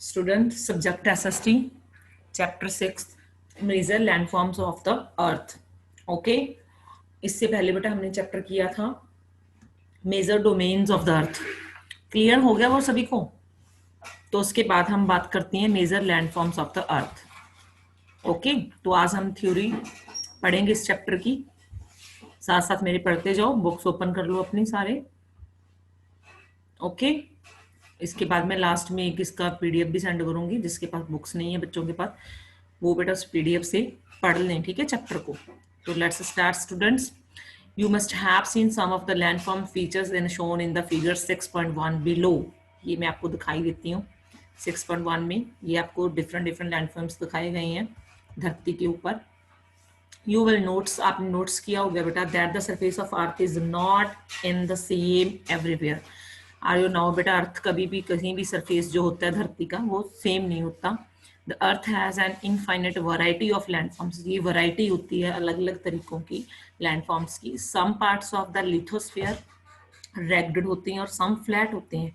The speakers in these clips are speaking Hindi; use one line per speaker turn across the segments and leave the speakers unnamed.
Student subject SST chapter 6 major landforms of the earth. Okay, इससे पहले बेटा हमने चैप्टर किया था major domains of the earth. Clear हो गया वो सभी को? तो उसके बाद हम बात करते हैं major landforms of the earth. Okay, तो आज हम थ्योरी पढ़ेंगे इस चैप्टर की, साथ साथ मेरे पढ़ते जाओ, बुक्स ओपन कर लो अपनी सारे। ओके, इसके बाद मैं लास्ट में एक इसका पीडीएफ भी सेंड करूंगी, जिसके पास बुक्स नहीं है बच्चों के पास, वो बेटा उस पीडीएफ से पढ़ लें, ठीक है, चैप्टर को। तो let's start students. You must have seen some of the landform features in shown in the figure 6.1 below. ये मैं आपको दिखाई देती हूँ 6.1 में। ये आपको डिफरेंट डिफरेंट लैंडफॉर्म्स दिखाए गए हैं धरती के ऊपर। यू विल नोट्स, आपने नोट्स किया होगा बेटा, that the surface of earth is not in the same everywhere. Are you now बेटा, अर्थ कभी भी कहीं भी सरफेस जो होता है धरती का वो सेम नहीं होता। The earth has an infinite variety of landforms. ये वैरायटी होती है अलग अलग तरीकों की लैंडफॉर्म्स की। Some parts of the lithosphere rugged होते हैं और सम फ्लैट होते हैं,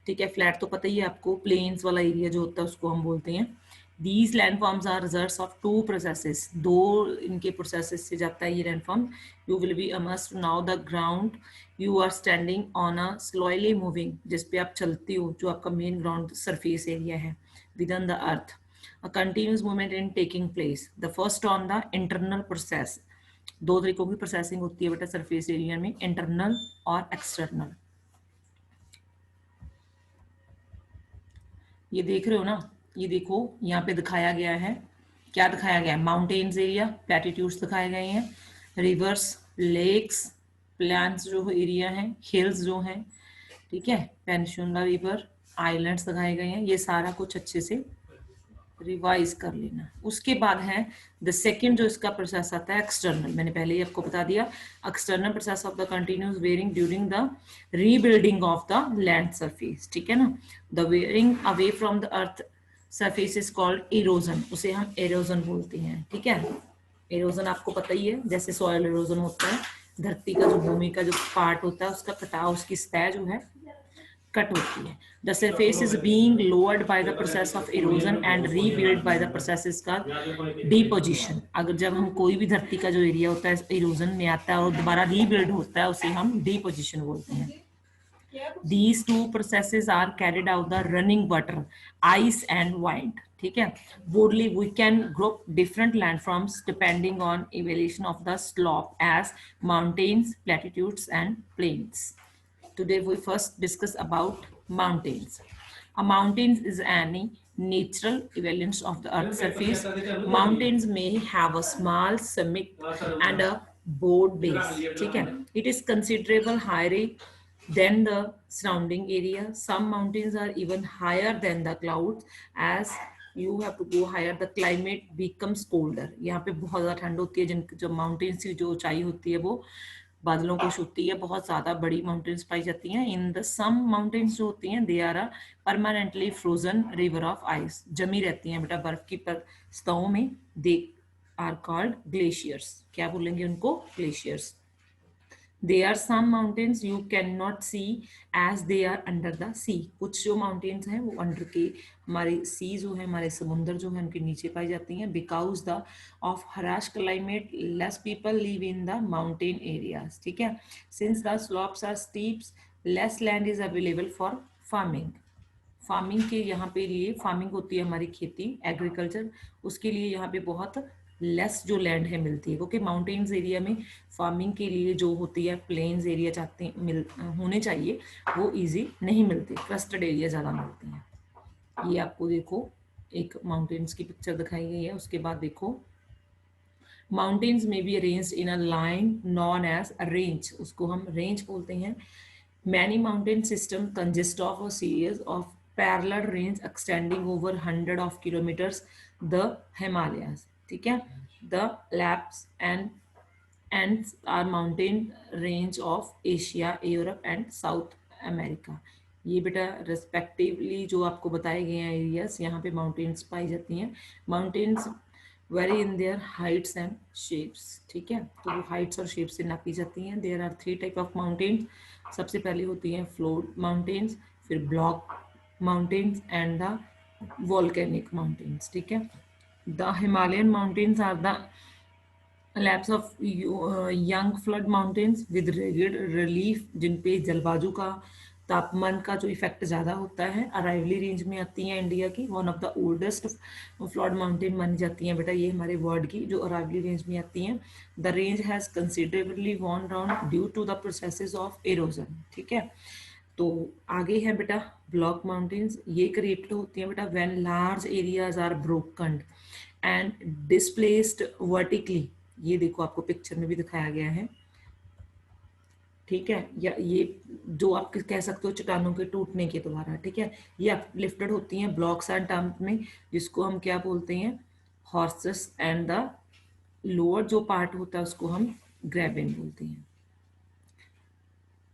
ठीक है। फ्लैट तो पता ही है आपको, प्लेन्स वाला एरिया जो होता है उसको हम बोलते हैं। These landforms are results of two processes. दो इनके processes से जाता है ये landform. You will be immersed now the ground. You are standing on a slowly moving, जिस पे आप चलती हो, जो आपका main ground surface area है within the earth. A continuous movement in taking place. The first on the internal process. दो तरीकों की प्रोसेसिंग होती है बेटा सरफेस एरिया में, इंटरनल और एक्सटर्नल। ये देख रहे हो ना, ये देखो यहाँ पे दिखाया गया है, क्या दिखाया गया है? माउंटेन्स एरिया, प्लेटिट्यूड्स दिखाए गए हैं, रिवर्स, लेक्स, प्लान्स जो एरिया है, हिल्स जो हैं, ठीक है, पेनिनसुला रिवर, आइलैंड्स दिखाए गए हैं। ये सारा कुछ अच्छे से रिवाइज कर लेना। उसके बाद है द सेकंड जो इसका प्रोसेस आता है एक्सटर्नल। मैंने पहले ही आपको बता दिया, external process of the continuous wearing during the rebuilding of the land surface, ठीक है ना। The wearing away from the earth surface is called erosion, उसे हम एरोजन बोलते हैं, ठीक है। एरोजन आपको पता ही है, जैसे सॉयल एरोजन होता है, धरती का जो भूमि का जो पार्ट होता है उसका कटाव, उसकी सतह जो है कट होती है। The surface is being lowered by the process of erosion and rebuild by the process का डिपोजिशन। अगर जब हम कोई भी धरती का जो एरिया होता है इरोजन में आता है और दोबारा रीबिल्ड होता है, उसे हम डिपोजिशन बोलते हैं। These two processes are carried out the running water, ice and wind, ठीक है। Broadly we can group different landforms depending on elevation of the slope as mountains, platitudes and plains. Today we first discuss about mountains. A mountain is any natural equivalent of the earth's surface. Mountains may have a small summit and a broad base, ठीक है। It is considerable higher than the surrounding area. Some mountains are even higher than the clouds. As you have to go higher, the climate becomes colder. यहाँ पे बहुत ज़्यादा ठंड होती है, जिन जो माउंटेन्स की जो ऊंचाई होती है वो बादलों को छूती है, बहुत ज़्यादा बड़ी माउंटेन्स पाई जाती हैं। इन द सम माउंटेन्स जो होती हैं they are a permanently frozen river of ice, जमी रहती हैं बेटा बर्फ की सतहों में। दे आर कॉल्ड ग्लेशियर्स, क्या बोलेंगे उनको? Glaciers. There are some mountains you cannot see as they are under the sea. कुछ जो mountains हैं वो under के, हमारे sea जो है, हमारे समुंदर जो है, उनके नीचे पाई जाती हैं। Because the of harsh climate, less people live in the mountain areas, ठीक है। Since the slopes are steep, less land is available for farming. Farming के यहाँ पे लिए, फार्मिंग होती है हमारी खेती, एग्रीकल्चर, उसके लिए यहाँ पे बहुत लेस जो लैंड है मिलती है, क्योंकि माउंटेन्स एरिया में फार्मिंग के लिए जो होती है प्लेन्स एरिया चाहते मिल होने चाहिए, वो इजी नहीं मिलती, क्रस्टेड एरिया ज़्यादा मिलते हैं। ये आपको देखो एक माउंटेन्स की पिक्चर दिखाई गई है। उसके बाद देखो माउंटेन्स में be arranged in a line known as a range, उसको हम रेंज बोलते हैं। Many mountain systems consist of a series of parallel range extending over 100 of kilometers, the Himalayas, ठीक है। The Alps and are mountain range of Asia, Europe and South America. ये बेटा रेस्पेक्टिवली जो आपको बताए गए हैं एरियाज, यहाँ पे माउंटेन्स पाई जाती हैं। Mountains very in their Heights and shapes, ठीक है। तो वो हाइट्स और शेप्स से नापी जाती हैं। There are 3 type of mountains. सबसे पहले होती हैं फ्लोर माउंटेन्स, फिर block mountains and the volcanic mountains, ठीक है। The Himalayan mountains are the laps of young fold mountains with rugged relief, जिन पे जलवायु का तापमान का जो इफेक्ट ज़्यादा होता है, अराइवली रेंज में आती हैं इंडिया की। One of the oldest flood mountain मानी जाती हैं बेटा ये हमारे वर्ल्ड की, जो अराइवली रेंज में आती हैं। The range has considerably worn down due to the processes of erosion, ठीक है। तो आगे है बेटा ब्लॉक माउंटेन्स, ये क्रिएटेड होती हैं बेटा when large areas are broken and displaced vertically. ये देखो आपको पिक्चर में भी दिखाया गया है, ठीक है। या ये जो आप कह सकते हो चट्टानों के टूटने के द्वारा, ठीक है, ये लिफ्टेड होती हैं ब्लॉक्स एंड टर्म्स में, जिसको हम क्या बोलते हैं, हॉर्सेस, एंड द लोअर जो पार्ट होता है उसको हम ग्रेबेन बोलते हैं।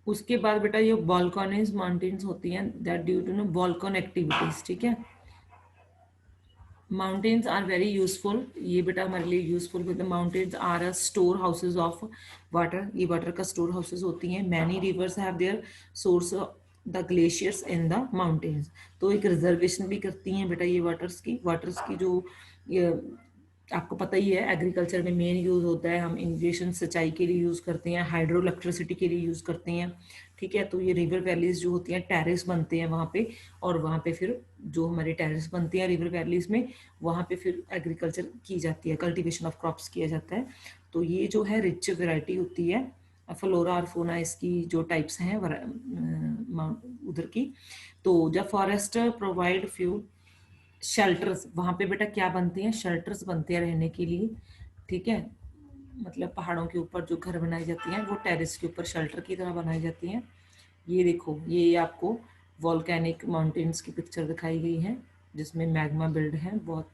उसके बाद बेटा ये वॉल्केनोज माउंटेन्स होती हैं that due to no volcano activities, ठीक है। माउंटेन्स आर वेरी यूजफुल, ये बेटा हमारे लिए useful with the mountains are a store houses of water, ये वाटर का स्टोर हाउसेज होती हैं। Many rivers have their source the glaciers in the mountains, तो एक रिजर्वेशन भी करती हैं बेटा ये वाटर्स की जो ये, आपको पता ही है एग्रीकल्चर में मेन यूज़ होता है, हम इरिगेशन सिंचाई के लिए यूज़ करते हैं, हाइड्रो इलेक्ट्रिसिटी के लिए यूज़ करते हैं, ठीक है। तो ये रिवर वैलीज जो होती हैं टेरेस बनते हैं वहाँ पे, और वहाँ पे फिर जो हमारे टेरेस बनते हैं रिवर वैलीज में, वहाँ पे फिर एग्रीकल्चर की जाती है, कल्टीवेशन ऑफ क्रॉप्स किया जाता है। तो ये जो है रिच वेराइटी होती है, फ्लोरा और फोना इसकी जो टाइप्स हैं उधर की। तो जब फॉरेस्ट प्रोवाइड फ्यू शेल्टर्स, वहाँ पे बेटा क्या बनते हैं, शेल्टर्स बनते हैं रहने के लिए, ठीक है। मतलब पहाड़ों के ऊपर जो घर बनाई जाती हैं वो टेरेस के ऊपर शेल्टर की तरह बनाई जाती हैं। ये देखो ये आपको वॉल्केनिक माउंटेन्स की पिक्चर दिखाई गई है जिसमें मैग्मा बिल्ड है बहुत।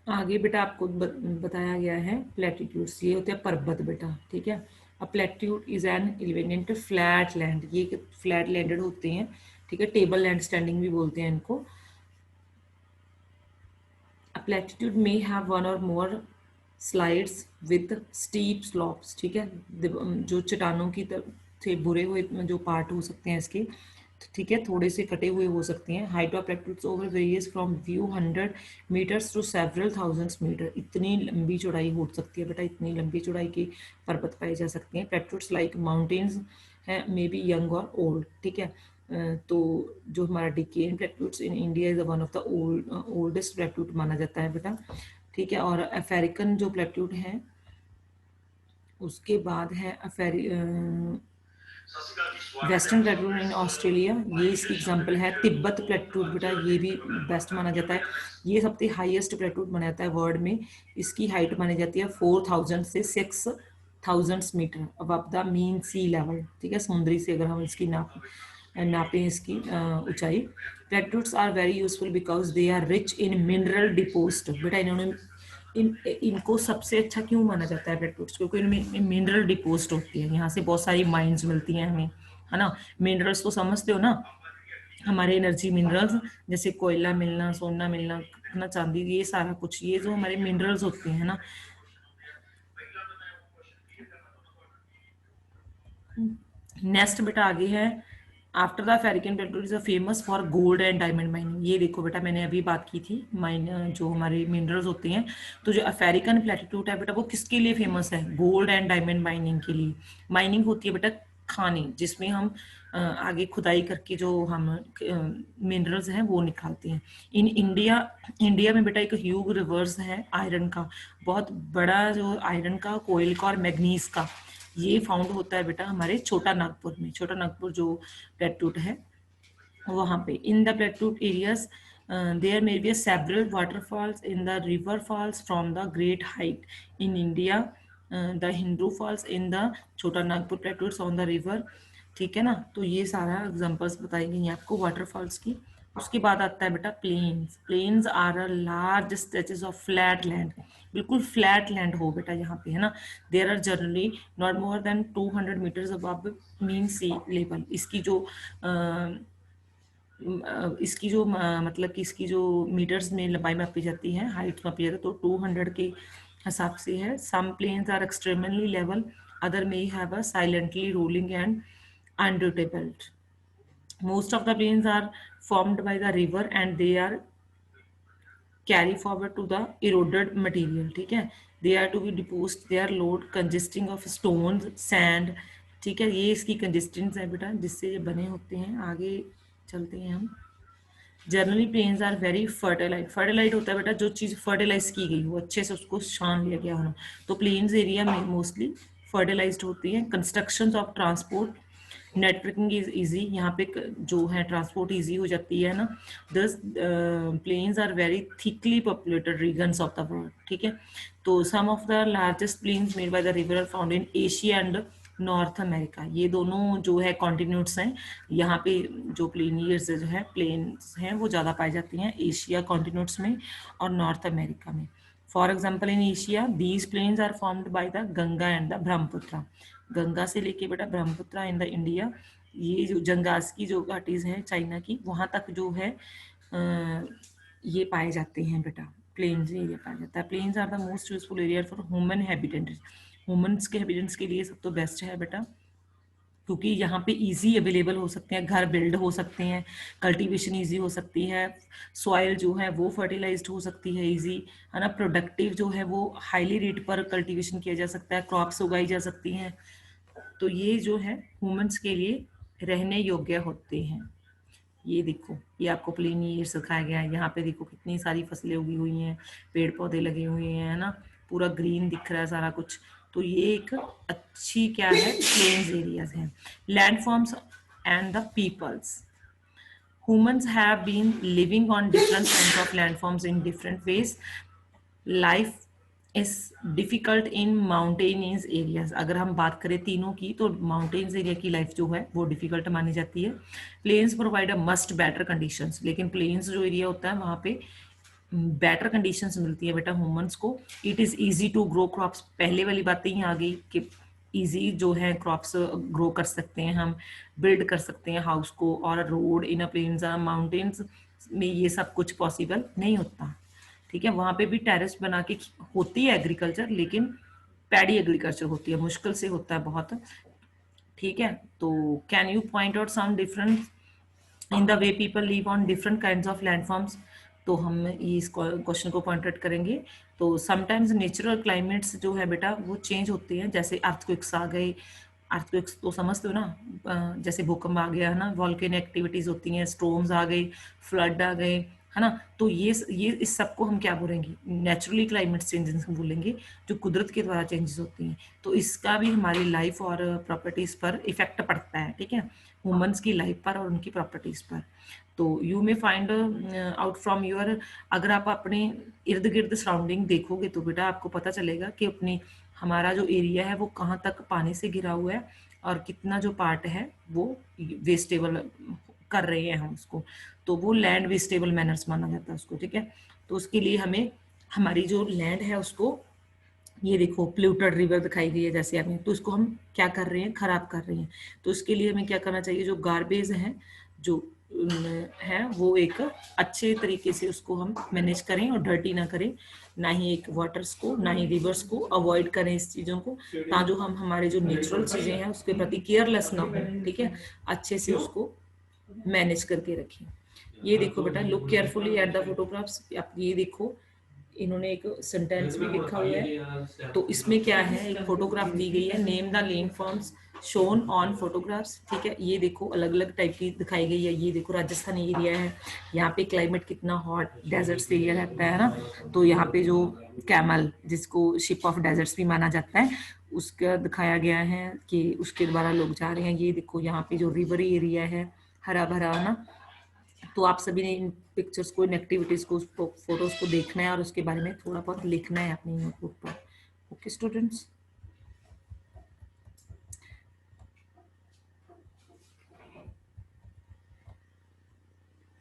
आगे बेटा आपको बताया गया है प्लेटिट्यूड्स, ये होते हैं पर्वत बेटा, ठीक है। A plateau is an elevated flat land, ये फ्लैट लैंडेड होते हैं, ठीक है, टेबल लैंड स्टैंडिंग भी बोलते हैं इनको। A platitude may have one or more slides with steep slopes, ठीक है। जो चट्टानों की तरफ से बुरे हुए जो पार्ट हो सकते हैं इसके, ठीक है, थोड़े से कटे हुए हो सकते हैं। Height of plateaus over varies from few 100 metres to several thousands metre, इतनी लंबी चौड़ाई हो सकती है बेटा, इतनी लंबी चौड़ाई के पर्वत पाए जा सकते हैं। प्लेट्यूड्स लाइक माउंटेन्स हैं, मे बी यंग और ओल्ड, ठीक है। तो जो हमारा Deccan plateaus in India is one of the oldest plateau माना जाता है बेटा, ठीक है। और अफ्रीकन जो प्लेट्यूड है उसके बाद है वेस्टर्न प्लेट्यूड इन ऑस्ट्रेलिया, ये इसकी एग्जांपल है। तिब्बत प्लेट्यूड बेटा ये भी बेस्ट माना जाता है, ये सबसे हाईएस्ट प्लेट्यूड माना जाता है वर्ल्ड में। इसकी हाइट मानी जाती है 4000 से 6000 metre above the mean sea level, ठीक है, समुद्री से अगर हम इसकी नापें इसकी ऊंचाई। Plateaus are very useful because they are rich in mineral deposit, बेटा इन्होंने इनको सबसे अच्छा क्यों माना जाता है प्लेट्यूड्स, क्योंकि इनमें मिनरल डिपोस्ट होती है, यहाँ से बहुत सारी माइंस मिलती हैं हमें, है ना। मिनरल्स तो समझते हो ना, हमारे एनर्जी मिनरल्स, जैसे कोयला मिलना, सोना मिलना, है ना, चांदी, ये सारा कुछ, ये जो हमारे मिनरल्स होते हैं ना। नेक्स्ट बेटा आगे है after the African plateau is famous for gold and diamond mining. ये देखो बेटा मैंने अभी बात की थी जो हमारे मिनरल्स होते हैं, तो जो अफ्रीकन प्लेट्यूड है बेटा वो किसके लिए फेमस है, गोल्ड एंड डायमंड माइनिंग के लिए। माइनिंग होती है बेटा खाने, जिसमें हम आगे खुदाई करके जो हम मिनरल्स हैं वो निकालते हैं। इन इंडिया में बेटा एक ह्यूज रिवर्स है आयरन का, बहुत बड़ा जो आयरन का, कोयल का और मैग्नीज का, ये फाउंड होता है बेटा हमारे छोटा नागपुर में। छोटा नागपुर जो प्लेट्यूड है वहाँ पे in the plateau areas there may be several waterfalls in the river falls from the great height in India, the Hundru falls in the Chota Nagpur plateaus on the river, ठीक है ना। तो ये सारा एग्जांपल्स बताई गई हैं आपको वाटरफॉल्स की। उसके बाद आता है बेटा plains. Plains are a large stretches of flat land, बिल्कुल फ्लैट लैंड हो बेटा यहाँ पे, है ना। There are generally not more than 200 metres above mean sea level. इसकी जो मतलब कि इसकी जो मीटर्स में लंबाई मापी जाती है, हाइट मापी जाती है, तो 200 के हिसाब से है। Some plains are extremely level, other may have a slightly rolling and undulating, Most of the plains are formed by the river and they are carry forward to the eroded material. ठीक है, they are to be deposed, they are load consisting of stones, sand. ठीक है, ये इसकी कंसिस्टेंस है बेटा जिससे ये बने होते हैं. आगे चलते हैं हम. Generally plains are very fertilise. Fertilise होता है बेटा जो चीज़ फर्टिलाइज की गई हो, अच्छे से उसको छान लिया गया हो. तो प्लेन्स एरिया में मोस्टली फर्टिलाइज्ड होती है. Construction of transport, networking is easy. यहाँ पे जो है ट्रांसपोर्ट इजी हो जाती है ना. These plains are very thickly populated regions of the world. ठीक है, तो some of the largest plains made by the river are found in Asia and North America. ये दोनों जो है कॉन्टिन्यूट्स हैं. यहाँ पे जो प्लेनियर्स जो है प्लेन्स हैं वो ज़्यादा पाई जाती हैं एशिया कॉन्टिन्यूट्स में और नॉर्थ अमेरिका में. For example in Asia these plains are formed by the Ganga and the Brahmaputra. Ganga से लेके बेटा ब्रह्मपुत्र इन द इंडिया, ये जो जंगास की जो घाटीज हैं चाइना की, वहाँ तक जो है ये पाए जाते हैं बेटा. प्लेन्स एरिया पाया जाता है. Plains are the most useful area for human habitant. Humans के हैबिटेंट्स के लिए सब तो बेस्ट है बेटा, क्योंकि यहाँ पे इजी अवेलेबल हो सकते हैं, घर बिल्ड हो सकते हैं, कल्टीवेशन इजी हो सकती है, सॉइल जो है वो फर्टिलाइज्ड हो सकती है इजी, है ना. प्रोडक्टिव जो है वो हाईली रेट पर कल्टीवेशन किया जा सकता है, क्रॉप्स उगाई जा सकती हैं. तो ये जो है ह्यूमन्स के लिए रहने योग्य होते हैं. ये देखो, ये आपको प्लेन ये सिखाया गया है. यहाँ पे देखो कितनी सारी फसलें उगी हुई हैं, पेड़ पौधे लगे हुए हैं, है ना, पूरा ग्रीन दिख रहा है सारा कुछ. तो ये एक अच्छी क्या है प्लेन्स एरियाज हैं. Landforms and the peoples. Humans have been living on different kinds of landforms in different ways. Life is difficult in mountainous areas. अगर हम बात करें तीनों की तो माउंटेन्स एरिया की लाइफ जो है वो डिफिकल्ट मानी जाती है. Plains provide a much better conditions. लेकिन प्लेन्स जो एरिया होता है वहाँ पे बेटर कंडीशंस मिलती है बेटा ह्यूमंस को. It is easy to grow crops. पहले वाली बातें ही आ गई कि ईजी जो है क्रॉप्स ग्रो कर सकते हैं हम, बिल्ड कर सकते हैं हाउस को. और रोड इन अ प्लेन्स माउंटेन्स में ये सब कुछ पॉसिबल नहीं होता. ठीक है, वहाँ पे भी टेरेस बना के होती है एग्रीकल्चर, लेकिन पैडी एग्रीकल्चर होती है, मुश्किल से होता है बहुत. ठीक है, तो can you point out some difference in the way people live on different kinds of landforms. तो हम इस क्वेश्चन को पॉइंट आउट करेंगे. तो समटाइम्स नेचुरल क्लाइमेट्स जो है बेटा वो चेंज होते हैं. जैसे अर्थक्वेक्स आ गए. अर्थक्वेक्स तो समझते हो ना, जैसे भूकंप आ गया है ना, वॉल्केनो एक्टिविटीज होती हैं, स्टॉर्म्स आ गए, फ्लड आ गए, है ना. तो ये इस सबको हम क्या बोलेंगे, नेचुरली क्लाइमेट चेंजेस बोलेंगे, जो कुदरत के द्वारा चेंजेस होती हैं. तो इसका भी हमारी लाइफ और प्रॉपर्टीज पर इफेक्ट पड़ता है. ठीक है, ह्यूमंस की लाइफ पर और उनकी प्रॉपर्टीज पर. तो you may find out from your, अगर आप अपने इर्द गिर्द सराउंडिंग देखोगे तो बेटा आपको पता चलेगा कि अपनी हमारा जो एरिया है वो कहाँ तक पानी से घिरा हुआ है और कितना जो पार्ट है वो वेस्टेबल कर रहे हैं हम उसको. तो वो लैंड वेस्टेबल मैनर्स माना जाता है उसको. ठीक है, तो उसके लिए हमें हमारी जो लैंड है उसको, ये देखो प्लूटेड रिवर दिखाई गई है जैसे हमें, तो इसको हम क्या कर रहे हैं, खराब कर रहे हैं. तो इसके लिए हमें क्या करना चाहिए, जो गार्बेज है जो है वो एक अच्छे तरीके से उसको हम मैनेज करें और डर्टी ना करें, ना ही एक वाटर्स को ना ही रिवर्स को अवॉइड करें इस चीज़ों को, ताकि हम हमारे जो नेचुरल चीज़ें हैं उसके प्रति केयरलेस ना हो. ठीक है, अच्छे से उसको मैनेज करके रखें. ये देखो बेटा, look carefully at the photographs. आप ये देखो, इन्होंने एक सेंटेंस भी लिखा हुआ है. तो इसमें क्या है, एक फोटोग्राफ दी गई है, name the land forms shown on photographs. ठीक है, ये देखो अलग अलग टाइप की दिखाई गई है. ये देखो राजस्थान एरिया है, यहाँ पे क्लाइमेट कितना हॉट डेजर्ट्स एरिया रहता है ना. तो यहाँ पे जो कैमल, जिसको शिप ऑफ डेजर्ट्स भी माना जाता है, उसका दिखाया गया है कि उसके द्वारा लोग जा रहे हैं. ये देखो यहाँ पे जो रिवर एरिया है हरा भरा ना. तो आप सभी ने इन पिक्चर्स को, इन एक्टिविटीज को, फोटोज को देखना है और उसके बारे में थोड़ा बहुत लिखना है अपनी नोटबुक पर. ओके स्टूडेंट्स,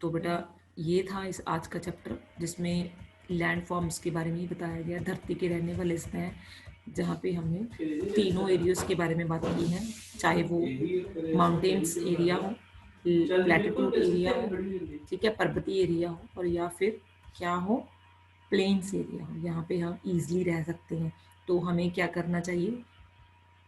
तो बेटा ये था इस आज का चैप्टर, जिसमें लैंड फॉर्म्स के बारे में ही बताया गया. धरती के रहने वाले हैं, जहाँ पे हमने तीनों एरियाज के बारे में बात की है, चाहे वो माउंटेन्स एरिया हो, प्लेटिट्यूड एरिया हो, ठीक है, पर्वतीय एरिया हो, और या फिर क्या हो, प्लेन्स एरिया हो. यहाँ पे हम इजीली रह सकते हैं. तो हमें क्या करना चाहिए,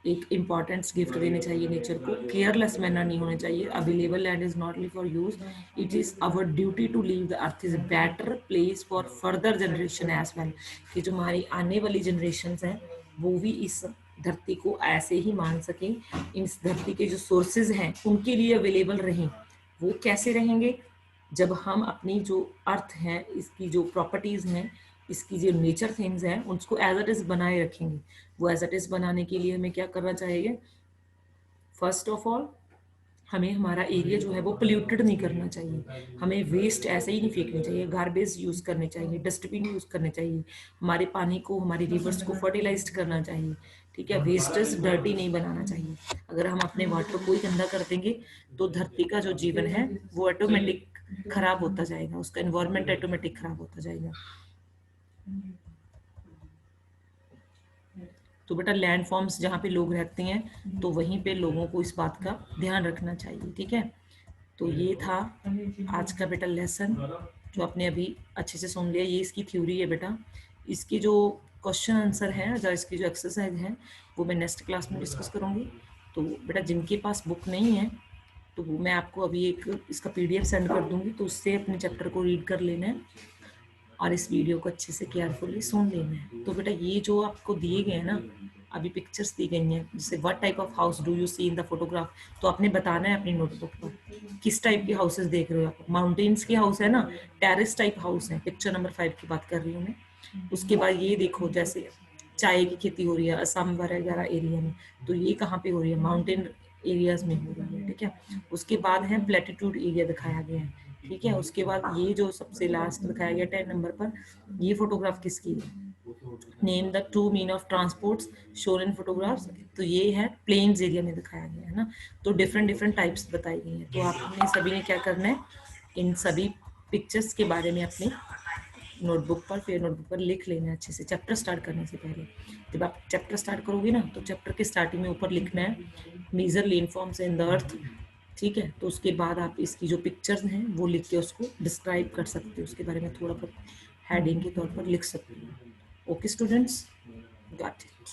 एक इम्पॉर्टेंस गिफ्ट देने चाहिए नेचर को, केयरलेस मैनर नहीं होने चाहिए। Available land is not only for use, it is our duty to leave the earth is better place for further generation as well, कि जो हमारी आने वाली जनरेशन हैं वो भी इस धरती को ऐसे ही मान सकें, इस धरती के जो सोर्सेज हैं उनके लिए अवेलेबल रहें। वो कैसे रहेंगे? जब हम अपनी जो अर्थ है, इसकी जो प्रॉपर्टीज हैं, इसकी जो नेचर थिंग्स हैं, उसको एज इट इज बनाए रखेंगे। वो एज इट इज बनाने के लिए हमें क्या करना चाहिए? फर्स्ट ऑफ ऑल हमें हमारा एरिया जो है वो पोल्यूटेड नहीं करना चाहिए, हमें वेस्ट ऐसे ही नहीं फेंकने चाहिए, गार्बेज यूज़ करने चाहिए, डस्टबिन यूज़ करने चाहिए, हमारे पानी को, हमारी रिवर्स को फर्टिलाइज करना चाहिए, ठीक है। वेस्टेज डर्टी नहीं बनाना चाहिए। अगर हम अपने वाटर को ही गंदा कर देंगे तो धरती का जो जीवन है वो ऑटोमेटिक खराब होता जाएगा, उसका एनवायरमेंट ऑटोमेटिक खराब होता जाएगा। तो बेटा लैंड फॉर्म्स जहाँ पे लोग रहते हैं तो वहीं पे लोगों को इस बात का ध्यान रखना चाहिए, ठीक है। तो ये था आज का बेटा लेसन, जो आपने अभी अच्छे से सुन लिया। ये इसकी थ्योरी है बेटा। इसकी जो क्वेश्चन आंसर है या इसकी जो एक्सरसाइज है वो मैं नेक्स्ट क्लास में डिस्कस करूँगी। तो बेटा जिनके पास बुक नहीं है तो मैं आपको अभी एक इसका PDF सेंड कर दूँगी, तो उससे अपने चैप्टर को रीड कर लेना है और इस वीडियो को अच्छे से केयरफुली सुन लेना है। तो बेटा ये जो आपको दिए गए हैं ना, अभी पिक्चर्स दी गई हैं, जैसे what type of house do you see in the photograph, तो आपने बताना है अपनी नोटबुक पर किस टाइप के हाउसेस देख रहे हो आप। माउंटेन्स के हाउस है ना, टेरेस टाइप हाउस है, पिक्चर नंबर 5 की बात कर रही हूँ मैं। उसके बाद ये देखो जैसे चाय की खेती हो रही है असम वगैरह एरिया में, तो ये कहाँ पे हो रही है? माउंटेन एरियाज में हो रही है, ठीक है। उसके बाद है प्लेटिट्यूड एरिया दिखाया गया है, ठीक है। उसके बाद ये जो सबसे लास्ट दिखाया गया 10 नंबर पर, ये फोटोग्राफ किसकी है? Name the two mean of transports shown in photographs, तो ये है प्लेन्स एरिया में दिखाया गया है ना। तो डिफरेंट डिफरेंट टाइप्स बताई गई हैं। तो आपने सभी ने क्या करना है, इन सभी पिक्चर्स के बारे में अपनी नोटबुक पर लिख लेना है अच्छे से, चैप्टर स्टार्ट करने से पहले। जब आप चैप्टर स्टार्ट करोगे ना तो चैप्टर के स्टार्टिंग में ऊपर लिखना है major landforms in the earth, ठीक है। तो उसके बाद आप इसकी जो पिक्चर्स हैं वो लिख के उसको डिस्क्राइब कर सकते हो, उसके बारे में थोड़ा बहुत हेडिंग के तौर पर लिख सकते हो। Okay students, got it.